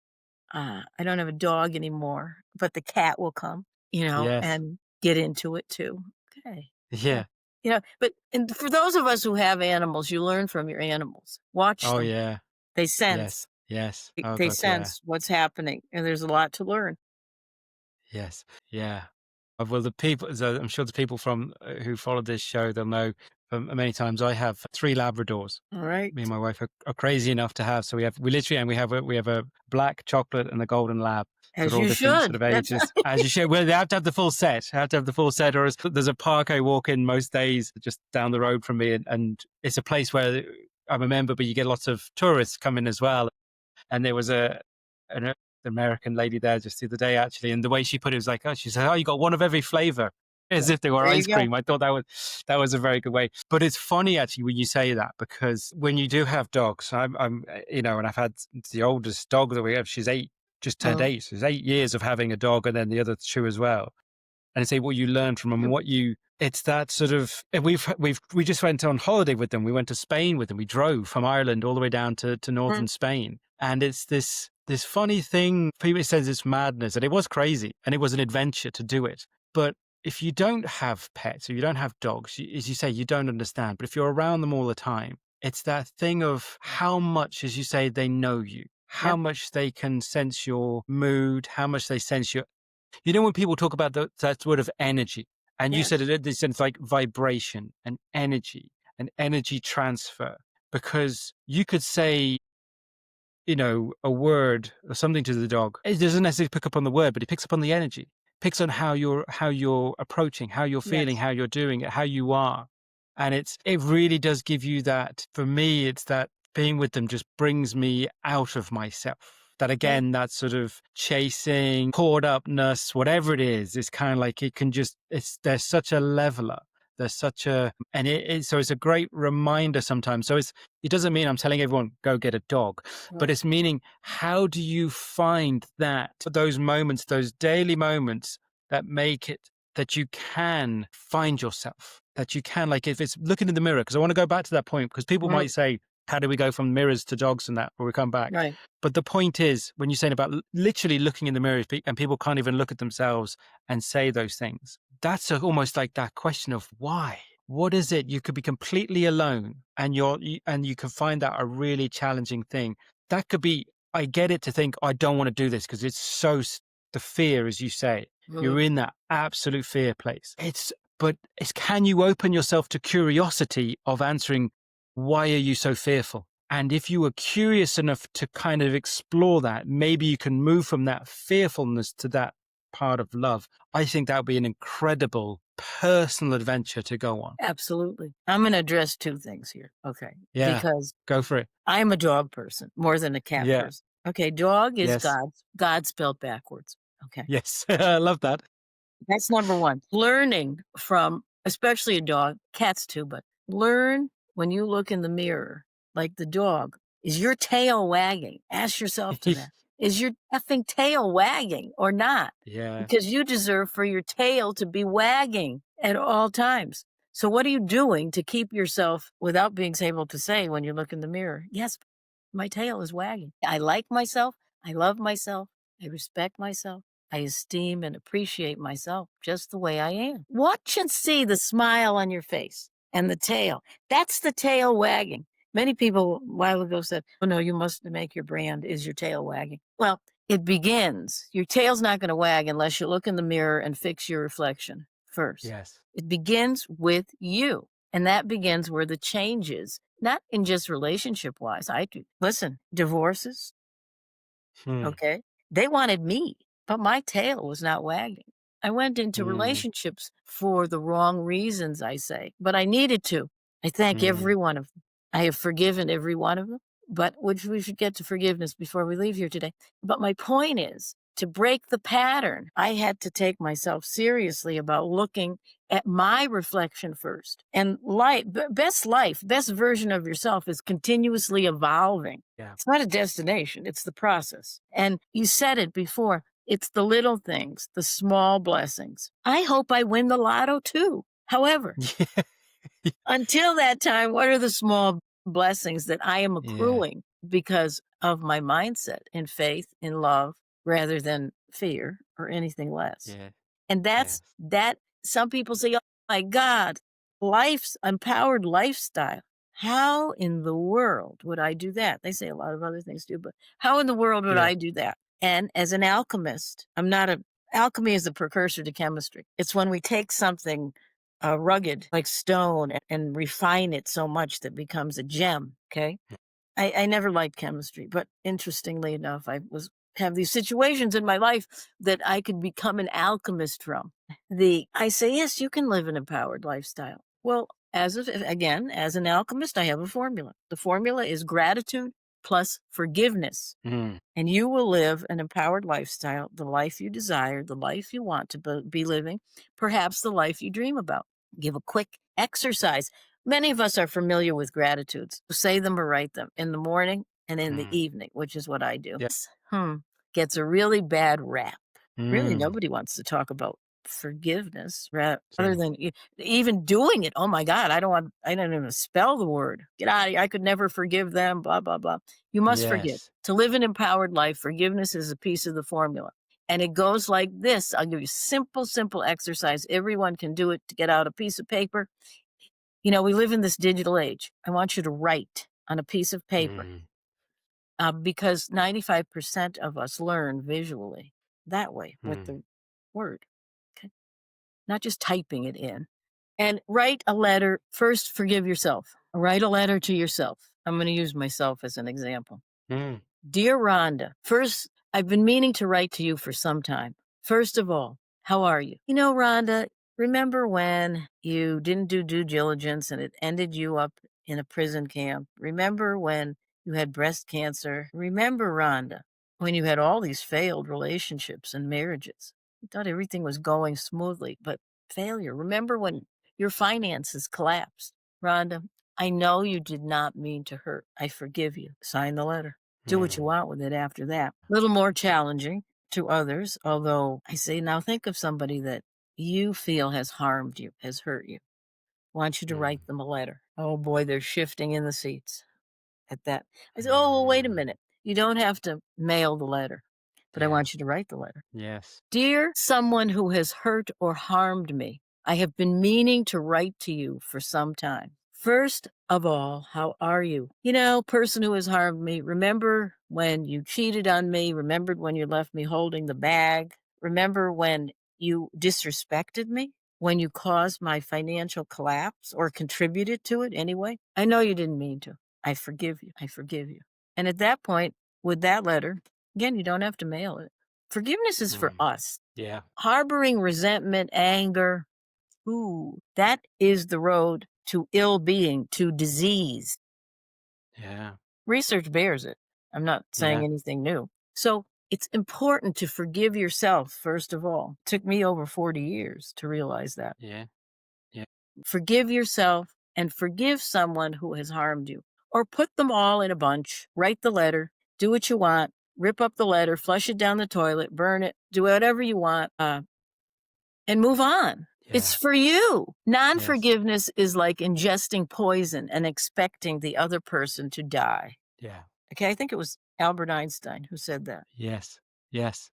I don't have a dog anymore, but the cat will come, yes, and get into it too. Okay. Yeah. yeah. But and for those of us who have animals, you learn from your animals. Watch Oh, them. yeah. They Yes. sense. Yes. They Oh they god, yeah. sense what's happening, and there's a lot to learn. Yes. Yeah. Well, the people, so I'm sure the people from who followed this show, they'll know many times I have 3 Labradors. All right. Me and my wife are crazy enough to have. So we literally, and we have a black chocolate and a golden lab. So As they're all you different sort should. of That's ages. As you should. Well, they have to have the full set. Have to have the full set, or there's a park I walk in most days just down the road from me, and it's a place where I'm a member, but you get lots of tourists coming as well. And there was an American lady there just the other day, actually, and the way she put it was like, "Oh," she said, "Oh, you got one of every flavor," as if they were there you ice go. cream. I thought that was a very good way. But it's funny actually when you say that, because when you do have dogs, you know, and I've had the oldest dog that we have. She's 8, just turned Mhm. 8. So it's 8 years of having a dog, and then the other 2 as well. And say what you learn from them, and what you it's that sort of, and we just went on holiday with them. We went to Spain with them. We drove from Ireland all the way down to Mhm. northern Spain. And it's this funny thing. People says it's madness, and it was crazy, and it was an adventure to do it. But if you don't have pets or you don't have dogs, as you say, you don't understand. But if you're around them all the time, it's that thing of how much, as you say, they know you, how Yep. much they can sense your mood, how much they sense your, you know, when people talk about that word of energy, and you said Yes. it, it's like vibration and energy transfer, because you could say, you know, a word or something to the dog. It doesn't necessarily pick up on the word, but it picks up on the energy, picks on how you're approaching, how you're feeling, Yes. how you're doing it, how you are. And it really does give you that. For me, it's that being with them just brings me out of myself. That Yeah. again, that sort of chasing, caught upness, whatever it is kind of like it can just, there's such a leveler. There's such a, so it's a great reminder sometimes. So it doesn't mean I'm telling everyone, go get a dog, but Right. it's meaning, how do you find that, those moments, those daily moments that make it, that you can find yourself, that you can, like, if it's looking in the mirror, because I want to go back to that point, because people Mhm. might say, how do we go from mirrors to dogs and that when we come back? Right. But the point is, when you're saying about literally looking in the mirror, and people can't even look at themselves and say those things, that's almost like that question of why. What is it? You could be completely alone, and and you can find that a really challenging thing. That could be, I get it, to think, I don't want to do this because it's the fear, as you say, Mhm. you're in that absolute fear place. But it's, can you open yourself to curiosity of answering, why are you so fearful? And if you were curious enough to kind of explore that, maybe you can move from that fearfulness to that part of love. I think that would be an incredible personal adventure to go on. Absolutely. I'm gonna address 2 things here, okay? Yeah, Because go for it. I'm a dog person more than a cat Yeah. person. Okay, dog is Yes. God spelled backwards, okay? Yes. I love that. That's number 1. Learning from especially a dog, cats too, but learn when you look in the mirror, like the dog, is your tail wagging? Ask yourself to that. Is your effing tail wagging or not? Yeah. Because you deserve for your tail to be wagging at all times. So what are you doing to keep yourself without being able to say when you look in the mirror, "Yes, my tail is wagging. I like myself. I love myself. I respect myself. I esteem and appreciate myself just the way I am." Watch and see the smile on your face and the tail. That's the tail wagging. Many people a while ago said, "Oh, no, you must make your brand is your tail wagging." Well, it begins. Your tail's not going to wag unless you look in the mirror and fix your reflection first. Yes. It begins with you. And that begins where the change is, not in just relationship wise. I do. Listen, divorces, Hmm. okay? They wanted me, but my tail was not wagging. I went into Mm. relationships for the wrong reasons, I say, but I needed to. I thank Mm. every one of them. I have forgiven every one of them, but which we should get to forgiveness before we leave here today. But my point is to break the pattern, I had to take myself seriously about looking at my reflection first. And life, best version of yourself is continuously evolving. Yeah. It's not a destination, it's the process. And you said it before, it's the little things, the small blessings. I hope I win the lotto too. However, until that time, what are the small blessings that I am Yeah. accruing because of my mindset and faith in love rather than fear or anything less? Yeah. And Yes. that some people say, "Oh my God, life's empowered lifestyle." How in the world would I do that? They say a lot of other things too, but how in the world would Yeah. I do that? And as an alchemist, I'm not Alchemy is the precursor to chemistry. It's when we take something rugged like stone and refine it so much that it becomes a gem. Okay. I never liked chemistry, but interestingly enough, I was have these situations in my life that I could become an alchemist from. I say, yes, you can live an empowered lifestyle. Well, again, as an alchemist, I have a formula. The formula is gratitude plus forgiveness. Mm, And you will live an empowered lifestyle, the life you desire, the life you want to be living, perhaps the life you dream about. Give a quick exercise. Many of us are familiar with gratitudes. Say them or write them in the morning and in the mm, evening, which is what I do. yeah. Gets a really bad rap. Really, Mm, nobody wants to talk about forgiveness other same. than even doing it. Oh my God, I don't even spell the word. Get out of here. I could never forgive them, blah, blah, blah. You must forgive. Yes. To live an empowered life, forgiveness is a piece of the formula. And it goes like this. I'll give you simple, simple exercise. Everyone can do it to get out a piece of paper. We live in this digital age. I want you to write on a piece of paper Mm, because 95% of us learn visually that way with mm, the word, okay? Not just typing it in. And write a letter. First, forgive yourself. Write a letter to yourself. I'm going to use myself as an example. mm, Dear Rhonda, first, I've been meaning to write to you for some time. First of all, how are you? Rhonda, remember when you didn't do due diligence and it ended you up in a prison camp? Remember when you had breast cancer? Remember, Rhonda, when you had all these failed relationships and marriages? You thought everything was going smoothly, but failure. Remember when your finances collapsed? Rhonda, I know you did not mean to hurt. I forgive you. Sign the letter. Do what you mm, want with it after that. A little more challenging to others, although I say now think of somebody that you feel has harmed you, has hurt you. I want you to mm, write them a letter. Oh boy, they're shifting in the seats at that. I said, oh, well, wait a mm. minute. You don't have to mail the letter, but I Yeah. want you to write the letter. Yes. Dear someone who has hurt or harmed me, I have been meaning to write to you for some time. First of all, how are you? Person who has harmed me, remember when you cheated on me? Remembered when you left me holding the bag? Remember when you disrespected me? When you caused my financial collapse or contributed to it anyway? I know you didn't mean to. I forgive you. I forgive you. And at that point, with that letter, again, you don't have to mail it. Forgiveness is for Mm, us. yeah. Harboring resentment, anger, ooh, that is the road to ill being, to disease. Yeah. Research bears it. I'm not saying Yeah. anything new. So it's important to forgive yourself, first of all. Took me over 40 years to realize that. Yeah. Yeah. Forgive yourself and forgive someone who has harmed you. Or put them all in a bunch, write the letter, do what you want, rip up the letter, flush it down the toilet, burn it, do whatever you want, and move on. It's Yeah. for you. Non Yes. forgiveness is like ingesting poison and expecting the other person to die. Yeah. Okay, I think it was Albert Einstein who said that. Yes. Yes.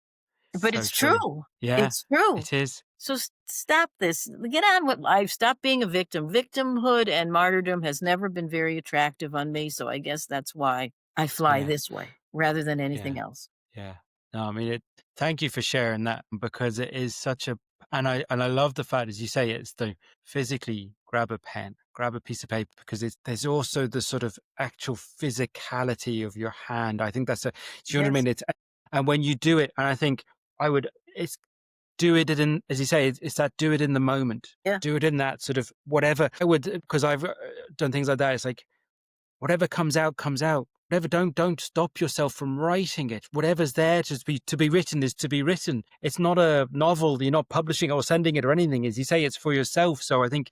But So it's true. true. Yeah. It's true. It is. So stop this. Get on with life. Stop being a victim. Victimhood and martyrdom has never been very attractive on me. So I guess that's why I fly Yeah. this way rather than Yeah. anything else. Yeah. No, I mean it. Thank you for sharing that because it is such a, and I love the fact, as you say, it's the physically grab a pen, grab a piece of paper because there's also the sort of actual physicality of your hand. I think that's a, do you know what I Yes. mean? And when you do it, and I think it's do it in, as you say, it's that do it in the moment, Yeah. do it in that sort of whatever. I would, because I've done things like that. It's like, whatever comes out comes out. Whatever, don't stop yourself from writing it. Whatever's there to be written is to be written. It's not a novel. You're not publishing or sending it or anything. As you say, it's for yourself. So I think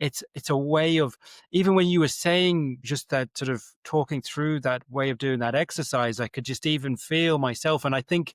it's a way of, even when you were saying just that, sort of talking through that way of doing that exercise, I could just even feel myself. And I think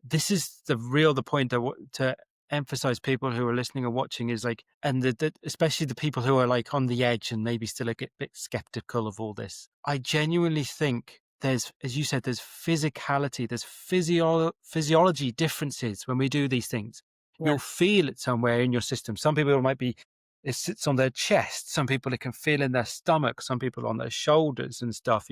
this is the point to emphasize, people who are listening or watching, is like, and especially the people who are like on the edge and maybe still a bit skeptical of all this. I genuinely think there's, as you said, there's physicality, there's physiology differences when we do these things. You'll Yes. feel it somewhere in your system. Some people it might be, it sits on their chest. Some people it can feel in their stomach. Some people on their shoulders and stuff.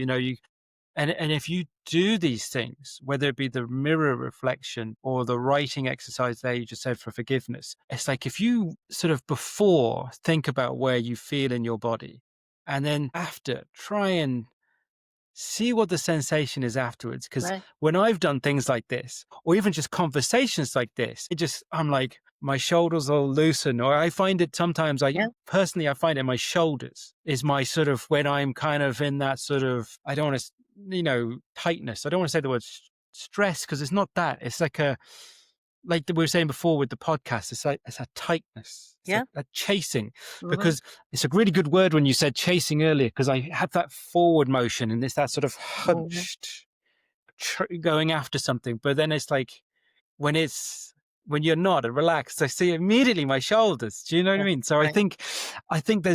And if you do these things, whether it be the mirror reflection or the writing exercise there you just said for forgiveness, it's like if you sort of before think about where you feel in your body, and then after try and see what the sensation is afterwards. Because Right. when I've done things like this, or even just conversations like this, I'm like, my shoulders will loosen, or I find it sometimes, Yeah. personally, I find it my shoulders is my sort of, when I'm kind of in that sort of, I don't want to, tightness. I don't want to say the word stress because it's not that. It's like we were saying before with the podcast, it's like it's a tightness, it's Yeah. a chasing, Mhm. because it's a really good word when you said chasing earlier, because I had that forward motion and it's that sort of Mhm. hunched going after something, but then it's like when it's when you're not and relaxed, I see immediately my shoulders. Do you know what I Yeah. mean? So Right. I think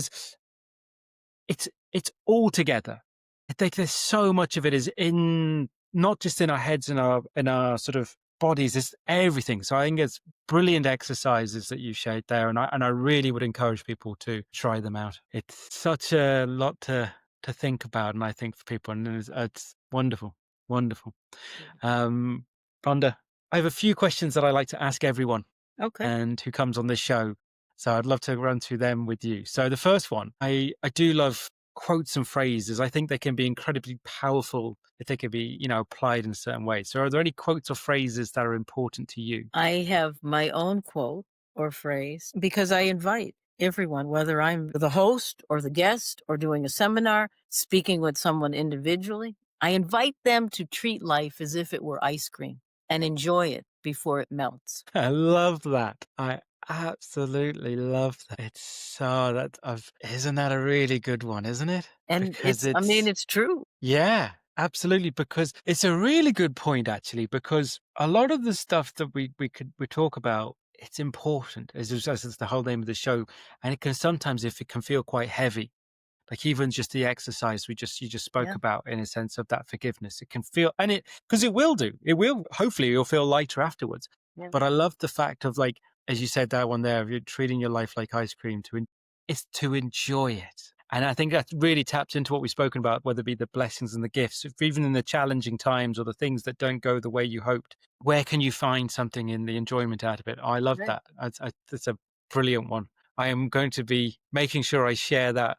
it's all together. I think there's so much of it is in not just in our heads and our sort of bodies, it's everything. So I think it's brilliant exercises that you shared there, and I really would encourage people to try them out. It's such a lot to think about, and I think for people, and it's wonderful, wonderful. Um, Rhonda, I have a few questions that I like to ask everyone Okay. and who comes on this show. So I'd love to run through them with you. So the first one, I do love quotes and phrases. I think they can be incredibly powerful if they can be, applied in a certain way. So are there any quotes or phrases that are important to you? I have my own quote or phrase because I invite everyone, whether I'm the host or the guest or doing a seminar, speaking with someone individually, I invite them to treat life as if it were ice cream and enjoy it before it melts. I love that. I absolutely love that. It's so isn't that a really good one, isn't it? And Because I mean, it's it's true. Yeah, absolutely. Because it's a really good point, actually, because a lot of the stuff that we talk about, it's important, as the whole name of the show. And it can sometimes, if it can feel quite heavy, like even just the exercise you just spoke Yeah. about, in a sense of that forgiveness, it can feel, and because it will do, it will, hopefully you'll feel lighter afterwards. Yeah. But I love the fact of, like, as you said, that one there, of you're treating your life like ice cream it's to enjoy it. And I think that really taps into what we've spoken about, whether it be the blessings and the gifts, if even in the challenging times or the things that don't go the way you hoped, where can you find something in the enjoyment out of it? I love Right. that. That's a brilliant one. I am going to be making sure I share that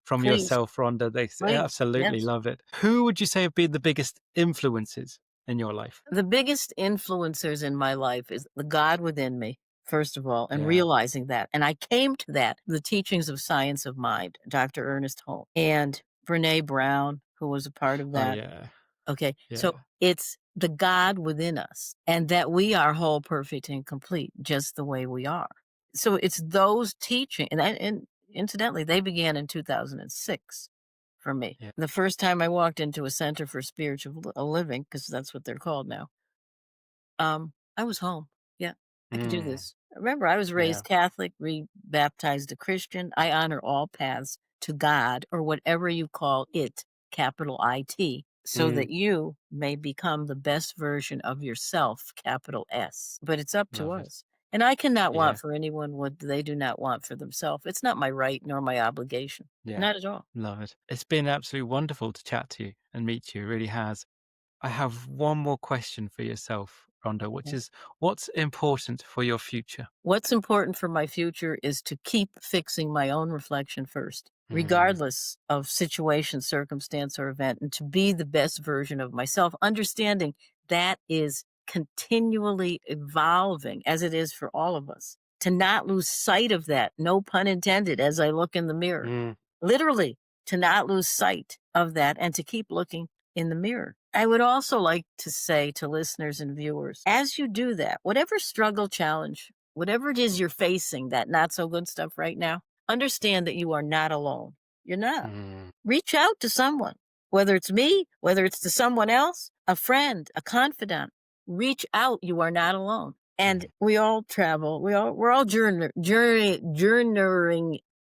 from Please, yourself, Rhonda. They please. absolutely Yes. love it. Who would you say have been the biggest influences in your life? The biggest influencers in my life is the God within me, first of all, and Yeah. realizing that. And I came to that, the teachings of science of mind, Dr. Ernest Holmes and Brene Brown, who was a part of Oh, that. yeah. Okay. So Yeah. it's the God within us and that we are whole, perfect, and complete just the way we are. So it's those teaching and incidentally, they began in 2006 for me. Yeah. The first time I walked into a center for spiritual living, because that's what they're called now, I was home. Yeah, I could do Mm, this. Remember, I was yeah. raised Catholic, rebaptized a Christian. I honor all paths to God or whatever you call it, capital IT, so Mm, that you may become the best version of yourself, capital S. But it's up to love it. us. And I cannot want Yeah. for anyone what they do not want for themselves. It's not my right nor my obligation. Yeah. Not at all. Love it. It's been absolutely wonderful to chat to you and meet you. It really has. I have one more question for yourself, Rhonda, which Yes. is, what's important for your future? What's important for my future is to keep fixing my own reflection first, Mm, regardless of situation, circumstance, or event, and to be the best version of myself, understanding that is continually evolving as it is for all of us. To not lose sight of that, no pun intended, as I look in the mirror. mm, Literally, to not lose sight of that and to keep looking in the mirror. I would also like to say to listeners and viewers, as you do that, whatever struggle, challenge, whatever it is you're facing, that not so good stuff right now, understand that you are not alone. You're not. mm, Reach out to someone, whether it's me, whether it's to someone else, a friend, a confidant. Reach out. You are not alone. And mm, we all travel. We're all journeying.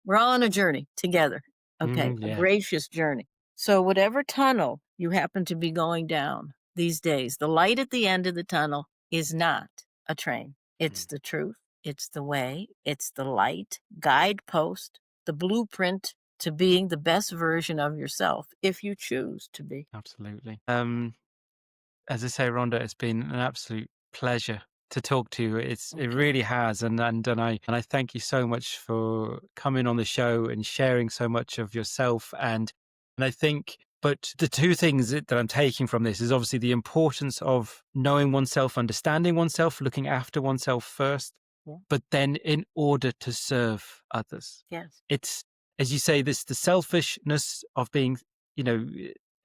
We're all on a journey together. Okay, a yeah. gracious journey. So whatever tunnel you happen to be going down these days, the light at the end of the tunnel is not a train. It's Mm, the truth. It's the way. It's the light, guidepost, the blueprint to being the best version of yourself if you choose to be. Absolutely. As I say, Rhonda, it's been an absolute pleasure to talk to you. It Okay. really has, and I thank you so much for coming on the show and sharing so much of yourself. And I think, but the two things that I'm taking from this is obviously the importance of knowing oneself, understanding oneself, looking after oneself first, Yeah. but then in order to serve others. Yes. It's, as you say, this the selfishness of being, you know,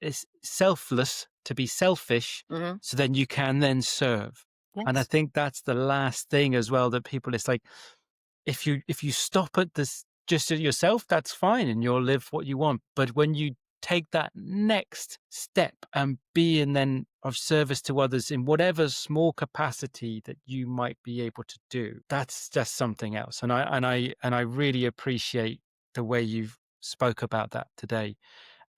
it's selfless to be selfish, Mhm. so then you can then serve. And I Yes. think that's the last thing as well that people, it's like, if you stop at this just at yourself, that's fine and you'll live what you want. But when you take that next step and be and then of service to others in whatever small capacity that you might be able to do, that's just something else. And I really appreciate the way you've spoke about that today,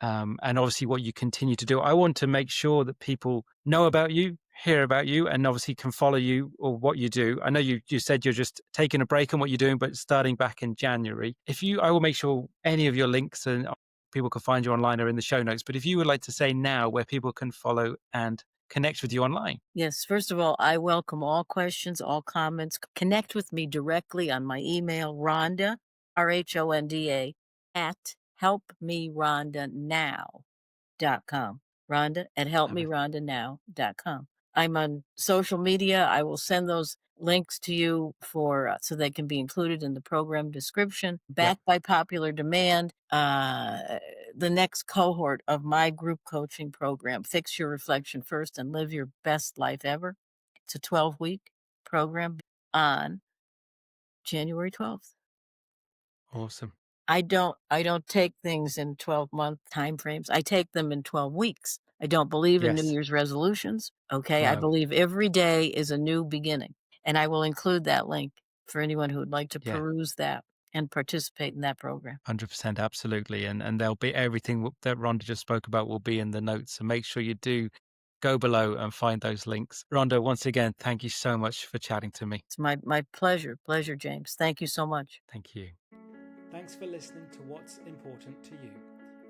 and obviously what you continue to do. I want to make sure that people know about you, hear about you, and obviously can follow you or what you do. I know you said you're just taking a break on what you're doing, but starting back in January. I will make sure any of your links and people can find you online are in the show notes. But if you would like to say now where people can follow and connect with you online. Yes. First of all, I welcome all questions, all comments. Connect with me directly on my email, Rhonda, RHONDA, at helpmerhondanow.com. Rhonda at helpmerhondanow.com. I'm on social media. I will send those links to you for so they can be included in the program description. Yeah, Backed by popular demand, the next cohort of my group coaching program, Fix Your Reflection First and Live Your Best Life Ever. It's a 12-week program on January 12th. awesome. I don't take things in 12-month time frames. I take them in 12 weeks. I don't believe in New Yes. Year's resolutions, okay? I No. believe every day is a new beginning, and I will include that link for anyone who would like to Yeah. peruse that and participate in that program. 100%, absolutely. And there'll be everything that Rhonda just spoke about will be in the notes. So make sure you do go below and find those links. Rhonda, once again, thank you so much for chatting to me. It's my pleasure, James. Thank you so much. Thank you. Thanks for listening to What's Important to You.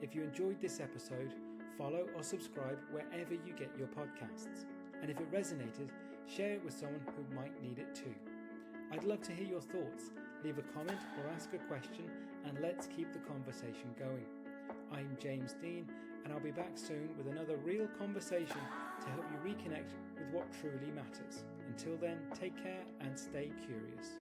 If you enjoyed this episode, follow or subscribe wherever you get your podcasts. And if it resonated, share it with someone who might need it too. I'd love to hear your thoughts. Leave a comment or ask a question, and let's keep the conversation going. I'm James Dean, and I'll be back soon with another real conversation to help you reconnect with what truly matters. Until then, take care and stay curious.